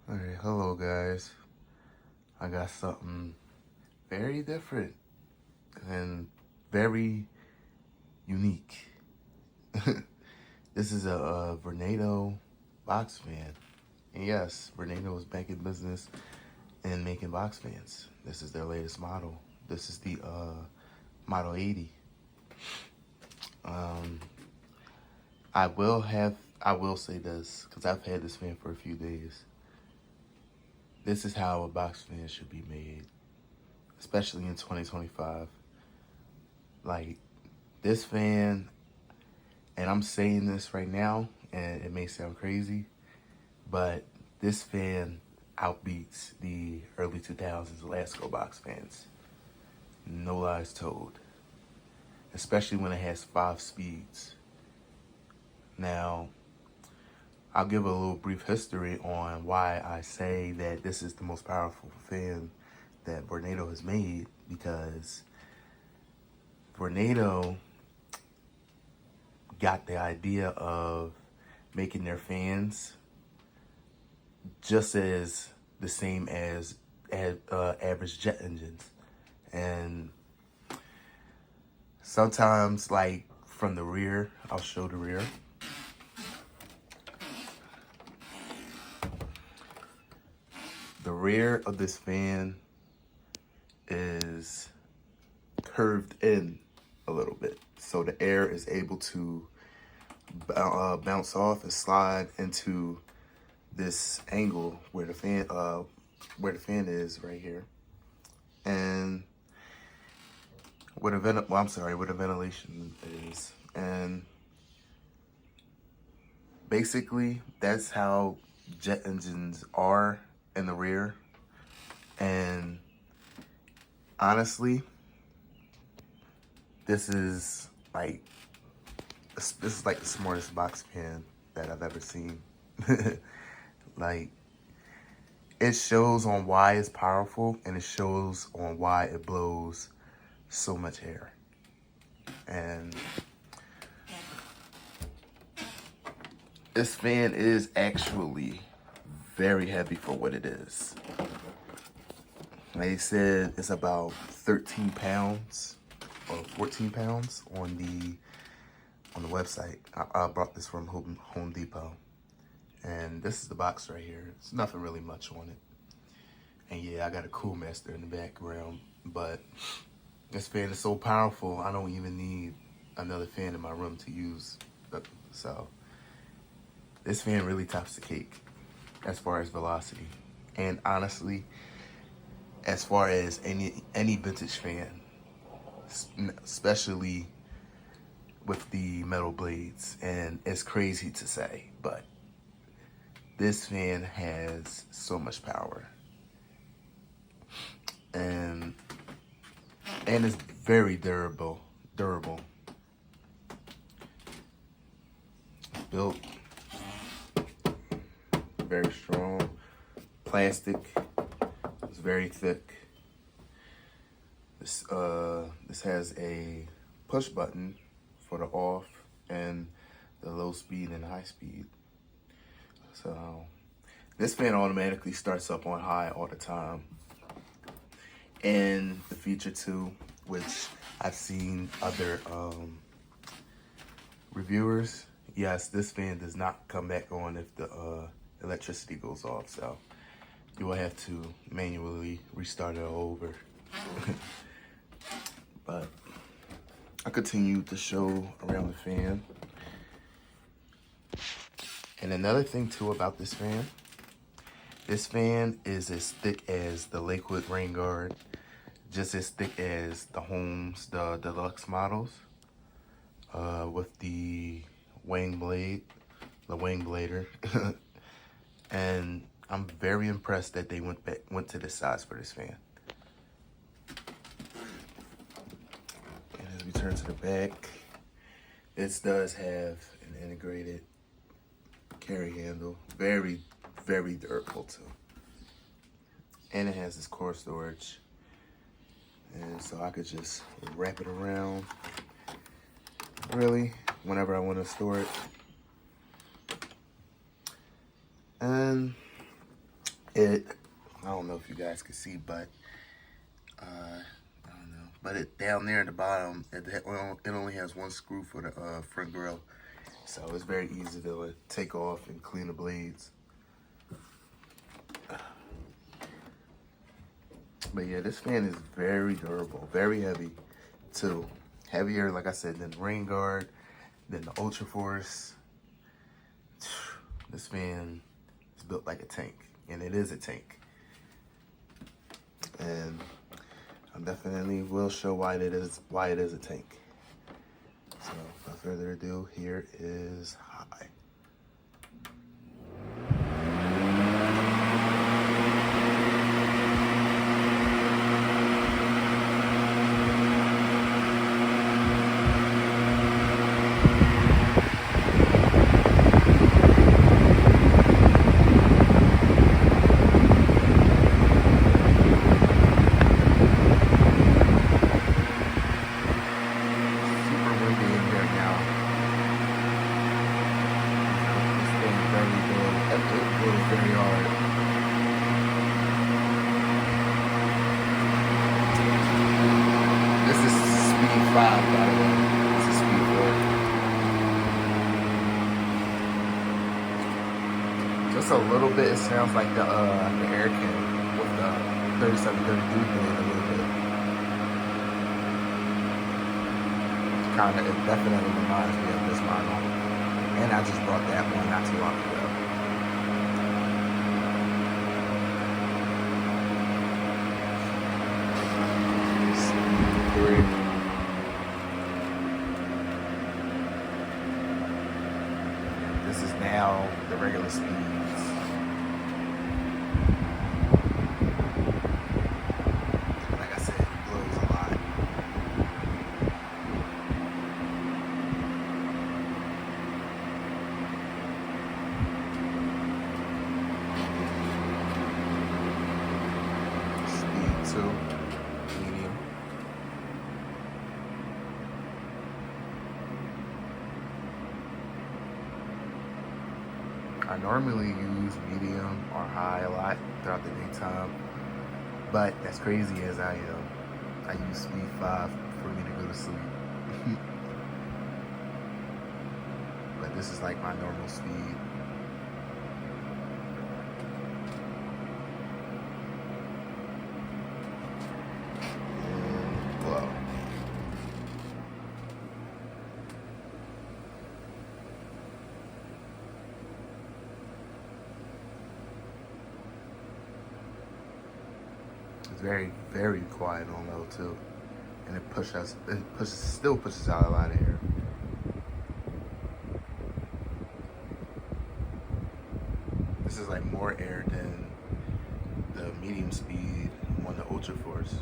Alright, hello guys. I got something very different and very unique. This is a Vornado box fan. And yes, Vornado is back in business and making box fans. This is their latest model. This is the Model 80. Um, I will say this, because I've had this fan for a few days. This is how a box fan should be made, especially in 2025. Like, this fan, and I'm saying this right now, and it may sound crazy, but this fan outbeats the early 2000s Lasco box fans. No lies told. Especially when it has 5 speeds. Now, I'll give a little brief history on why I say that this is the most powerful fan that Vornado has made, because Vornado got the idea of making their fans just as the same as average jet engines. And sometimes, like from the rear, I'll show the rear. The rear of this fan is curved in a little bit, so the air is able to bounce off and slide into this angle where the fan is right here, and where the ventilation is. And basically that's how jet engines are in the rear. And honestly, this is like the smartest box fan that I've ever seen. Like, it shows on why it's powerful, and it shows on why it blows so much air. And this fan is actually very heavy for what it is. They said it's about 13 pounds or 14 pounds on the website. I brought this from Home Depot. And this is the box right here. It's nothing really much on it. And yeah, I got a Cool Master in the background, but this fan is so powerful, I don't even need another fan in my room to use. So this fan really tops the cake as far as velocity. And honestly, as far as any vintage fan, especially with the metal blades. And it's crazy to say, but this fan has so much power, and it's very durable. Built very strong. Plastic. It's very thick. This has a push button for the off and the low speed and high speed. So this fan automatically starts up on high all the time. And the feature too, which I've seen other reviewers, yes, this fan does not come back on if the electricity goes off. So you will have to manually restart it over. But I continue to show around the fan. And another thing too about this fan is as thick as the Lakewood Rain Guard, just as thick as the the deluxe models, with the wing blader. And I'm very impressed that they went to this size for this fan. And as we turn to the back, this does have an integrated carry handle, very durable too. And it has this core storage, and so I could just wrap it around really whenever I want to store it. And I don't know if you guys can see, but I don't know. But it down there at the bottom, it only has one screw for the front grill, so it's very easy to take off and clean the blades. But yeah, this fan is very durable, very heavy too. Heavier, like I said, than the Rain Guard, than the Ultra Force. This fan is built like a tank, and it is a tank. And I definitely will show why it is a tank. So without further ado, here is high. Very hard. This is speed 5, by the way. This is speed 4. Just a little bit, it sounds like the air can with the 3733 blade a little bit. It definitely reminds me of this model. And I just brought that one not too long ago. This is now the regular speeds. Like I said, it blows a lot. Speed 2, medium. I normally use medium or high a lot throughout the daytime, but as crazy as I am, I use speed 5 for me to go to sleep. But this is like my normal speed. And blow. It's very, very quiet on low too, and it still pushes out a lot of air. This is like more air than the medium speed on the Ultra Force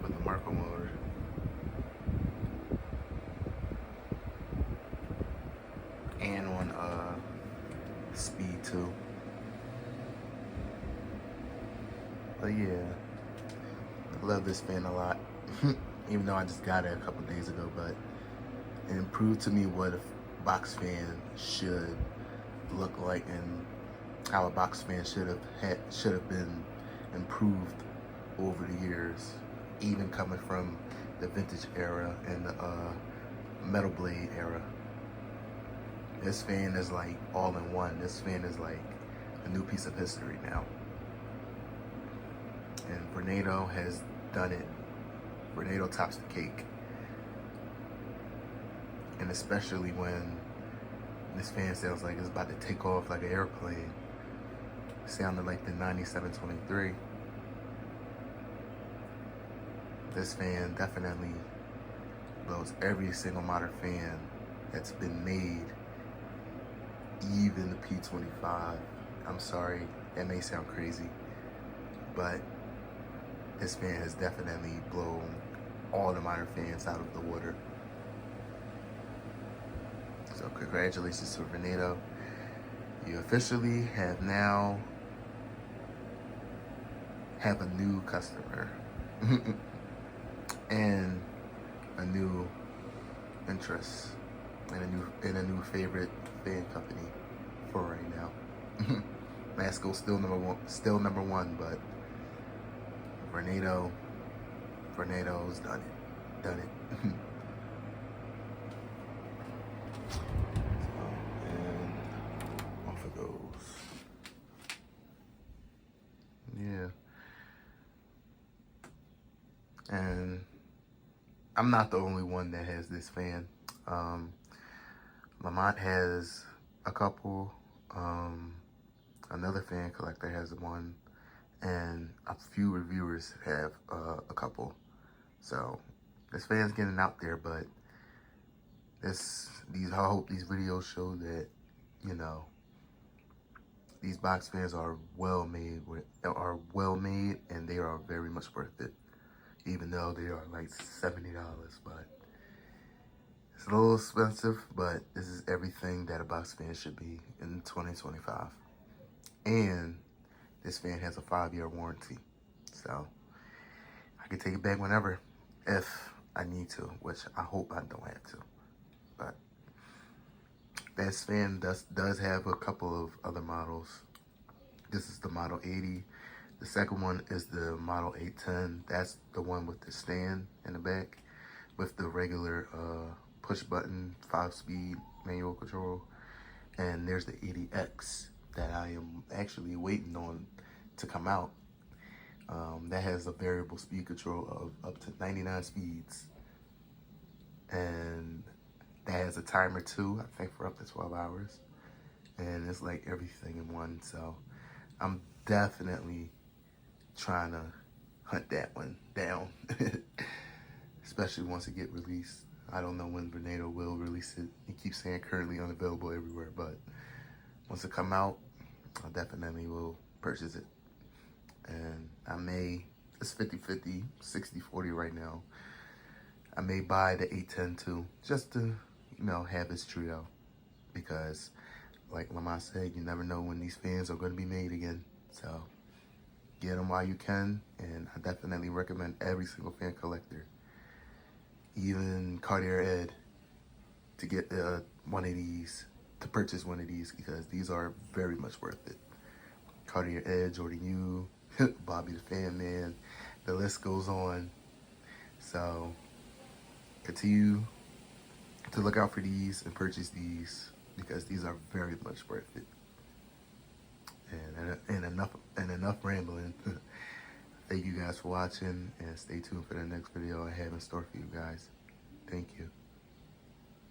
with the Marco motor. And on speed 2. But yeah, I love this fan a lot. Even though I just got it a couple days ago, but it improved to me what a box fan should look like and how a box fan should have been improved over the years, even coming from the vintage era and the metal blade era. This fan is like all in one. This fan is like a new piece of history now. And Vornado has done it. Vornado tops the cake. And especially when this fan sounds like it's about to take off like an airplane. It sounded like the 9723. This fan definitely blows every single modern fan that's been made, even the P25. I'm sorry, that may sound crazy, but this fan has definitely blown all the modern fans out of the water. So congratulations to Vornado. You officially have now have a new customer and a new interest and a new favorite fan company for right now. Lasco's still number one, but Vornado's done it. And off it goes. Yeah. And I'm not the only one that has this fan. Lamont has a couple. Another fan collector has one, and a few reviewers have a couple. So this fan's getting out there, but I hope these videos show that, you know, these box fans are well made, and they are very much worth it, even though they are like $70. But it's a little expensive, but this is everything that a box fan should be in 2025. And this fan has a 5-year warranty, so I can take it back whenever if I need to, which I hope I don't have to. But this fan does have a couple of other models. This is the Model 80. The second one is the Model 810. That's the one with the stand in the back with the regular push button 5-speed manual control. And there's the 80X that I am actually waiting on to come out. That has a variable speed control of up to 99 speeds. And that has a timer too, I think for up to 12 hours. And it's like everything in one. So I'm definitely trying to hunt that one down, especially once it get released. I don't know when Vornado will release it. He keeps saying currently unavailable everywhere, but once it come out, I definitely will purchase it. And it's 50-50, 60-40 right now. I may buy the 810 too, just to, you know, have this trio. Because, like Lamont said, you never know when these fans are going to be made again. So, get them while you can. And I definitely recommend every single fan collector, even Cartier Ed, to get one of these, to purchase one of these, because these are very much worth it. Cartier Ed, Jordan U, Bobby the Fan Man, the list goes on. So continue to look out for these and purchase these, because these are very much worth it. And enough rambling. Thank you guys for watching, and stay tuned for the next video I have in store for you guys. Thank you.